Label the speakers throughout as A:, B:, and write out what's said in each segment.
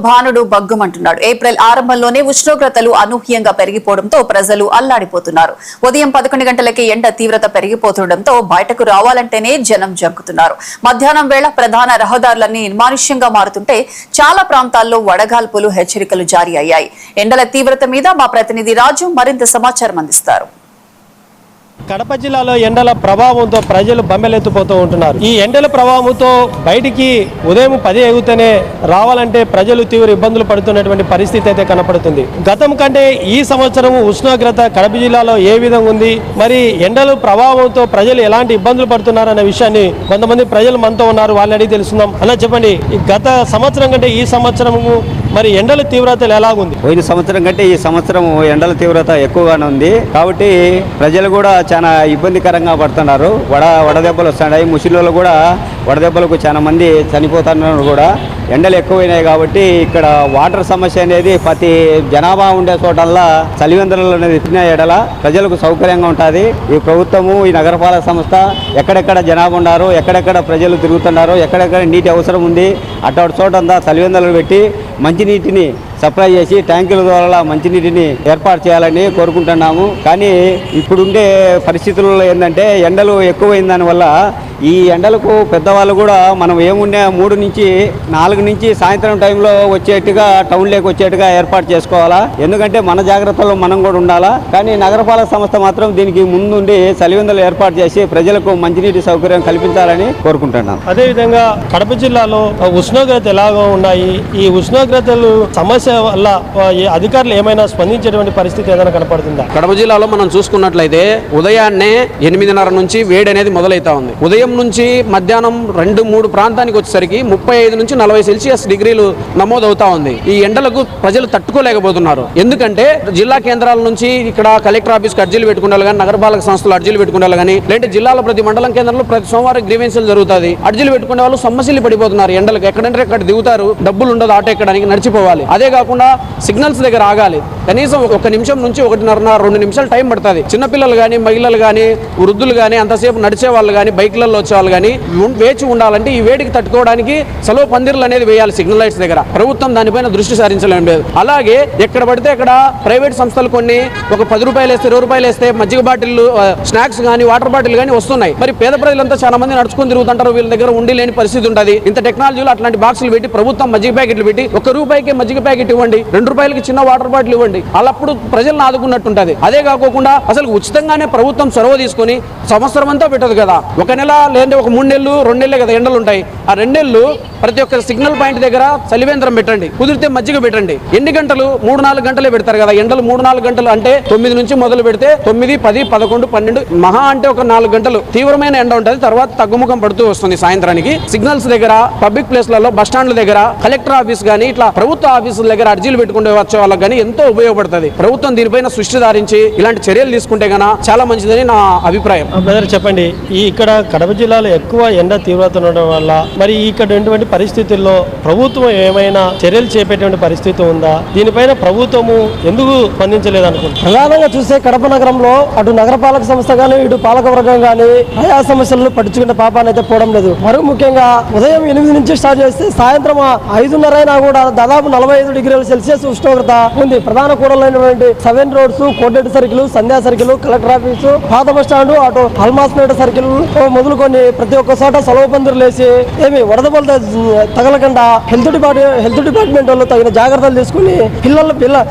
A: భానుడు బగ్గుమంటున్నాడు. April ఆరంభంలోనే ఉష్ణోగ్రతలు అనూహ్యంగా పెరిగిపోవడంతో ప్రజలు అల్లాడిపోతున్నారు. ఉదయం 11 గంటలకే ఎండ తీవ్రత పెరిగిపోతుండటంతో బయటకు రావాలంటేనే జనం జంకుతున్నారు. మధ్యాహ్నం వేళ ప్రధాన రహదారులన్నీ నిర్మానుష్యంగా మారుతుంటే చాలా ప్రాంతాల్లో వడగాల్పులు హెచ్చరికలు జారీ అయ్యాయి. ఎండల తీవ్రత మీద మా ప్రతినిధి రాజు మరింత సమాచారం అందిస్తారు.
B: కడప జిల్లాలో ఎండల ప్రభావంతో ప్రజలు బెంబెలెత్తిపోతూ ఉంటున్నారు. ఈ ఎండల ప్రభావంతో బయటికి ఉదయం 10 ఎగుతూనే రావాలంటే ప్రజలు తీవ్ర ఇబ్బందులు పడుతున్నటువంటి పరిస్థితి అయితే కనపడుతుంది. గతం కంటే ఈ సంవత్సరం ఉష్ణోగ్రత కడప జిల్లాలో ఏ విధంగా ఉంది, మరి ఎండల ప్రభావంతో ప్రజలు ఎలాంటి ఇబ్బందులు పడుతున్నారన్న విషయాన్ని కొంతమంది ప్రజలు మనతో ఉన్నారు, వాళ్ళని అడిగి తెలుసుకుందాం. అలా చెప్పండి, గత సంవత్సరం కంటే ఈ సంవత్సరము మరి ఎండల తీవ్రతలు ఎలాగుంది?
C: పోయిన సంవత్సరం కంటే ఈ సంవత్సరం ఎండల తీవ్రత ఎక్కువగానే ఉంది. కాబట్టి ప్రజలు కూడా చాలా ఇబ్బందికరంగా పడుతున్నారు. వడదెబ్బలు వస్తున్నాయి. ముసలిళ్ళు కూడా వడదెబ్బలకు చాలా మంది చనిపోతున్నారు. కూడా ఎండలు ఎక్కువైనాయి కాబట్టి ఇక్కడ వాటర్ సమస్య అనేది ప్రతి జనాభా ఉండే చోటల్లా చలివేంద్రాలు అనేది ఇచ్చిన ఎడల ప్రజలకు సౌకర్యంగా ఉంటుంది. ఈ ప్రభుత్వము, ఈ నగరపాలక సంస్థ ఎక్కడెక్కడ జనాభా ఉన్నారు, ఎక్కడెక్కడ ప్రజలు తిరుగుతున్నారు, ఎక్కడెక్కడ నీటి అవసరం ఉంది, అటువంటి చోటంతా చలివేంద్రాలు పెట్టి మంచినీటిని సప్లై చేసి ట్యాంకుల ద్వారా మంచినీటిని ఏర్పాటు చేయాలని కోరుకుంటున్నాము. కానీ ఇప్పుడుండే పరిస్థితుల్లో ఏంటంటే ఎండలు ఎక్కువైన దానివల్ల ఈ ఎండలకు పెద్దవాళ్ళు కూడా మనం ఏముండే 3 నుంచి 4 నుంచి సాయంత్రం టైంలో వచ్చేట్టుగా టౌన్లోకి వచ్చేట్టుగా ఏర్పాటు చేసుకోవాలా. ఎందుకంటే మన జాగ్రత్తలో మనం కూడా ఉండాలా. కానీ నగరపాలక సంస్థ మాత్రం దీనికి ముందుండి చలివేంద్రాలు ఏర్పాటు చేసి ప్రజలకు మంచినీటి సౌకర్యం కల్పించాలని కోరుకుంటున్నాం.
B: అదేవిధంగా కడప జిల్లాలో ఉష్ణోగ్రత ఎలాగో ఉన్నాయి. ఈ ఉష్ణోగ్రతలు సమస్య వల్ల అధికారులు ఏమైనా స్పందించేటువంటి పరిస్థితి ఏదైనా కనపడుతుందా?
D: కడప జిల్లాలో మనం చూసుకున్నట్లయితే ఉదయాన్నే 8:30 నుంచి వేడి అనేది మొదలవుతా ఉంది. ఉదయం నుంచి మధ్యాహ్నం 2-3 ప్రాంతానికి వచ్చేసరికి 35 నుంచి 40 సెల్సియస్ డిగ్రీలు నమోదవుతా ఉంది. ఈ ఎండలకు ప్రజలు తట్టుకోలేకపోతున్నారు. ఎందుకంటే జిల్లా కేంద్రాల నుంచి ఇక్కడ కలెక్టర్ ఆఫీస్కి అర్జీలు పెట్టుకునే కానీ, నగరపాలక సంస్థలు అర్జీలు పెట్టుకునే కానీ, లేదంటే జిల్లాలో ప్రతి మండలం కేంద్రంలో ప్రతి సోమవారం గ్రీవెన్సులు జరుగుతుంది. అర్జీలు పెట్టుకునే వాళ్ళు సమస్యలు పడిపోతున్నారు. ఎండలకు ఎక్కడంటే అక్కడ దిగుతారు, డబ్బులు ఉండదు, ఆటో ఎక్కడానికి నడిచిపోవాలి. అదే కాకుండా సిగ్నల్స్ దగ్గర ఆగాలి. కనీసం 1 నిమిషం నుంచి 1.5-2 నిమిషాలు టైం పడుతుంది. చిన్నపిల్లలు కానీ, మహిళలు కానీ, వృద్ధులు కానీ, అంతసేపు నడిచే వాళ్ళు కానీ, బైక్లలో వచ్చే వాళ్ళు కానీ వేచి ఉండాలంటే ఈ వేడికి తట్టుకోవడానికి సెలవు పందిర్లు అనేది వేయాలి సిగ్నల్ లైట్స్ దగ్గర. ప్రభుత్వం దానిపైన దృష్టి సారించలేం లేదు. అలాగే ఎక్కడ పడితే అక్కడ ప్రైవేట్ సంస్థలు కొన్ని ఒక 10 రూపాయలు వేస్తే 20 రూపాయలు వేస్తే మజ్జిగ బాటిల్, స్నాక్స్ కానీ, వాటర్ బాటిల్ కానీ వస్తున్నాయి. మరి పేద ప్రజలంతా చాలా మంది నడుచుకుని తిరుగుతుంటారు. వీళ్ళ దగ్గర ఉండి లేని పరిస్థితి ఉంటుంది. ఇంత టెక్నాలజీలో అట్లాంటి బాక్సులు పెట్టి ప్రభుత్వం మజ్జిగ ప్యాకెట్లు పెట్టి 1 రూపాయికి మజ్జిగ ప్యాకెట్ ఇవ్వండి, 2 రూపాయలకి చిన్న వాటర్ బాటిల్ ఇవ్వండి. అప్పుడు ప్రజలను ఆదుకున్నట్టుంటది. అదే కాకుండా అసలు ఉచితంగానే ప్రభుత్వం చొరవ తీసుకుని సంవత్సరం అంతా పెట్టదు కదా, 1 నెల లేదంటే 3 నెలలు 2 నెలలే కదా ఎండలు ఉంటాయి. ఆ 2 నెలలు ప్రతి ఒక్క సిగ్నల్ పాయింట్ దగ్గర చలివేంద్రం పెట్టండి, కుదిరితే మజ్జిగ పెట్టండి. ఎన్ని గంటలు? 3-4 గంటలే పెడతారు కదా ఎండలు. 3-4 గంటలు అంటే 9 నుంచి మొదలు పెడితే 9, 10, 11, 12 మహా అంటే ఒక 4 గంటలు తీవ్రమైన ఎండ ఉంటుంది. తర్వాత తగ్గుముఖం పడుతూ వస్తుంది. సాయంత్రానికి సిగ్నల్స్ దగ్గర, పబ్లిక్ ప్లేస్లలో, బస్ స్టాండ్ల దగ్గర, కలెక్టర్ ఆఫీస్ కానీ, ఇట్లా ప్రభుత్వ ఆఫీసుల దగ్గర అర్జీలు పెట్టుకుంటే వచ్చే వాళ్ళకి కానీ ఎంతో ఉపయోగపడుతుంది. ప్రభుత్వం దీనిపైన సృష్టి ధారించి ఇలాంటి చర్యలు తీసుకుంటే గన చాలా మంచిదని నా అభిప్రాయం.
B: చెప్పండి, ఇక్కడ కడప జిల్లాలో ఎక్కువ ఎండ తీవ్రత ఉండడం వల్ల మరి ఇక్కడ ఉన్నటువంటి పరిస్థితుల్లో ప్రభుత్వం ఏమైనా చర్యలు చేపట్టేటువంటి పరిస్థితి ఉందా? దీనిపైన ప్రభుత్వము ఎందుకు స్పందించలేదు అనుకుంటున్నారు?
E: ప్రధానంగా చూస్తే కడప నగరంలో అటు నగరపాలక సంస్థ కానీ, ఇటు పాలకవర్గం కానీ ఆయా సమస్యలను పట్టించుకునే పాపాన్ని అయితే పోవడం లేదు. మరో ముఖ్యంగా ఉదయం 8 నుంచి స్టార్ట్ చేస్తే సాయంత్రం 5:30 అయినా కూడా దాదాపు 45 డిగ్రీల సెల్సియస్ ఉష్ణోగ్రత ఉంది. ప్రధాన కూడలైనటువంటి 7 రోడ్స్, కోటెడ్ సర్కిల్, సంధ్యా సర్కిల్, కలెక్టర్ ఆఫీసు, పాత బస్ స్టాండ్, అటు హల్మాస్పేట సర్కిల్ మొదలుకొని ప్రతి ఒక్క చోట సెలవు పందిరులు వేసి ఏమి వడదెబ్బలు తగలకుండా హెల్త్ డిపార్ట్మెంట్ వాళ్ళు తగిన జాగ్రత్తలు తీసుకుని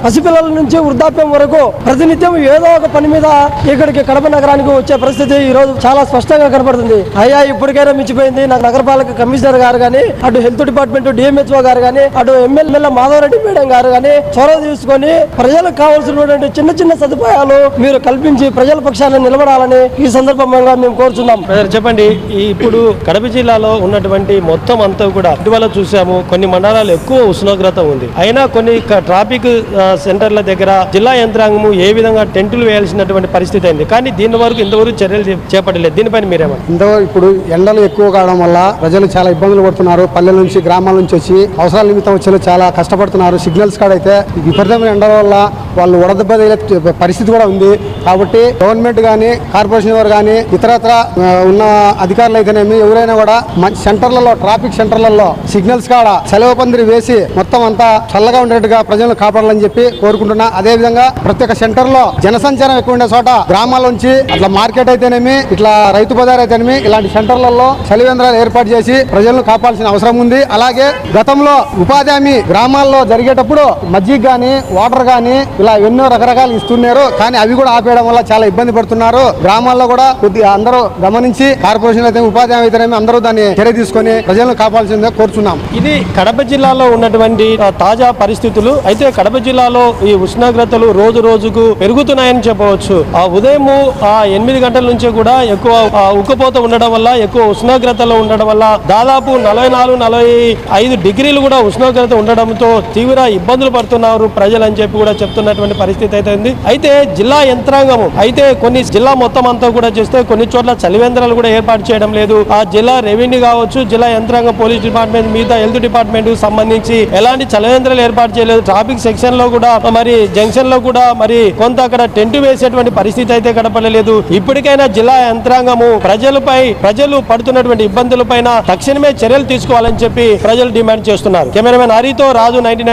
E: పసిపిల్లల నుంచి వృద్ధాప్యం వరకు ప్రతినిత్యం ఏదో ఒక పని మీద ఇక్కడికి కడప నగరానికి వచ్చే పరిస్థితి ఈ రోజు చాలా స్పష్టంగా కనపడుతుంది. అయ్యా ఇప్పటికైనా మించిపోయింది. నగరపాలక కమిషనర్ గారు కానీ, అటు హెల్త్ డిపార్ట్మెంట్ డిఎంహెచ్ఓ గారు కానీ, అటు ఎమ్మెల్యే మాధవరెడ్డి మేడం గారు కానీ చొరవ తీసుకొని ప్రజలకు కావాల్సినటువంటి చిన్న చిన్న సదుపాయాలు మీరు కల్పించి ప్రజల పక్షాన్ని నిలబడాలని ఈ సందర్భంగా మేము కోరుచున్నాం.
B: చెప్పండి, ఇప్పుడు కడప జిల్లాలో ఉన్నటువంటి మొత్తం అంతా కూడా ఇటీవల చూసాము, కొన్ని మండలాలు ఎక్కువ ఉష్ణోగ్రత ఉంది. అయినా కొన్ని ట్రాఫిక్ సెంటర్ల దగ్గర జిల్లా యంత్రాంగము ఏ విధంగా టెంటులు వేయాల్సినటువంటి పరిస్థితి అయింది. కానీ దీని వరకు ఇంతవరకు చర్యలు చేపట్టలేదు. దీనిపైన మీరేమో
F: ఇప్పుడు ఎండలు ఎక్కువ కావడం వల్ల ప్రజలు చాలా ఇబ్బందులు పడుతున్నారు. పల్లెల నుంచి, గ్రామాల నుంచి వచ్చి అవసరాల నిమిత్తం వచ్చి చాలా కష్టపడుతున్నారు. సిగ్నల్స్ కాడైతే విపరీతమైన ఎండల వల్ల వాళ్ళు వడదెబ్బ తగిలే పరిస్థితి కూడా ఉంది. కాబట్టి గవర్నమెంట్ కానీ కార్పొరేషన్ వారు కానీ ఇతరత్ర ఉన్న అధికారులు అయితేనేమి ఎవరైనా కూడా సెంటర్లలో ట్రాఫిక్ సెంటర్లలో సిగ్నల్స్ కాడ సెలవు పందిరి వేసి మొత్తం అంతా చల్లగా ఉండేట్టుగా ప్రజలను కాపాడాలని చెప్పి కోరుకుంటున్నా. అదే విధంగా ప్రతి ఒక్క సెంటర్ లో జనసంచారం ఎక్కువ ఉండే చోట గ్రామాల నుంచి అట్లా మార్కెట్ అయితేనేమి ఇట్లా రైతు బజార్ అయితేనేమి ఇలాంటి సెంటర్లలో చలివేంద్రాలు ఏర్పాటు చేసి ప్రజలను కాపాడాల్సిన అవసరం ఉంది. అలాగే గతంలో ఉపాధి హామీ గ్రామాల్లో జరిగేటప్పుడు మజ్జిగ గాని వాటర్ గాని ఇలా ఎన్నో రకరకాలు ఇస్తున్నారు. కానీ అవి కూడా ఆపేయడం వల్ల చాలా ఇబ్బంది పడుతున్నారు. గ్రామాల్లో కూడా కొద్దిగా అందరూ గమనించి కార్పొరేషన్ అయితే ఉపాధి హామీ అయితేనేమి అందరూ దాన్ని చర్య తీసుకొని ప్రజలను కాపాడాల్సిందిగా కోరుచున్నాం.
B: ఇది కడప జిల్లాలో ఉన్నటువంటి తాజా పరిస్థితులు. అయితే కడప జిల్లాలో ఈ ఉష్ణోగ్రతలు రోజు రోజుకు పెరుగుతున్నాయని చెప్పవచ్చు. ఆ ఉదయం 8 గంటల నుంచి కూడా ఎక్కువ ఉక్కపోత ఉండడం వల్ల, ఎక్కువ ఉష్ణోగ్రతలు ఉండడం వల్ల దాదాపు 44-45 డిగ్రీలు కూడా ఉష్ణోగ్రత ఉండడంతో తీవ్ర ఇబ్బందులు పడుతున్నారు ప్రజలు అని చెప్పి కూడా చెప్తున్నటువంటి పరిస్థితి అయితే ఉంది. అయితే జిల్లా యంత్రాంగము కొన్ని జిల్లా మొత్తం అంతా కూడా చేస్తే కొన్ని చోట్ల చలివేంద్రాలు కూడా ఏర్పాటు చేయడం లేదు. ఆ జిల్లా రెవెన్యూ కావచ్చు, జిల్లా యంత్రాంగం, పోలీస్ డిపార్ట్మెంట్, మిగతా హెల్త్ డిపార్ట్మెంట్ సంబంధించి ఎలాంటి చలివేంద్రాలు ఏర్పాటు చేయలేదు. ట్రాఫిక్ సెక్షన్ లో కూడా మరి జంక్షన్ లో కూడా మరి కొంత అక్కడ టెంట్ వేసేటువంటి పరిస్థితి అయితే కనపడలేదు. ఇప్పటికైనా జిల్లా యంత్రాంగము ప్రజలు పడుతున్నటువంటి ఇబ్బందుల పైన తక్షణమే చర్యలు తీసుకోవాలని చెప్పి ప్రజలు డిమాండ్ చేస్తున్నారు. కెమెరామెన్ హరితో రాజు 99.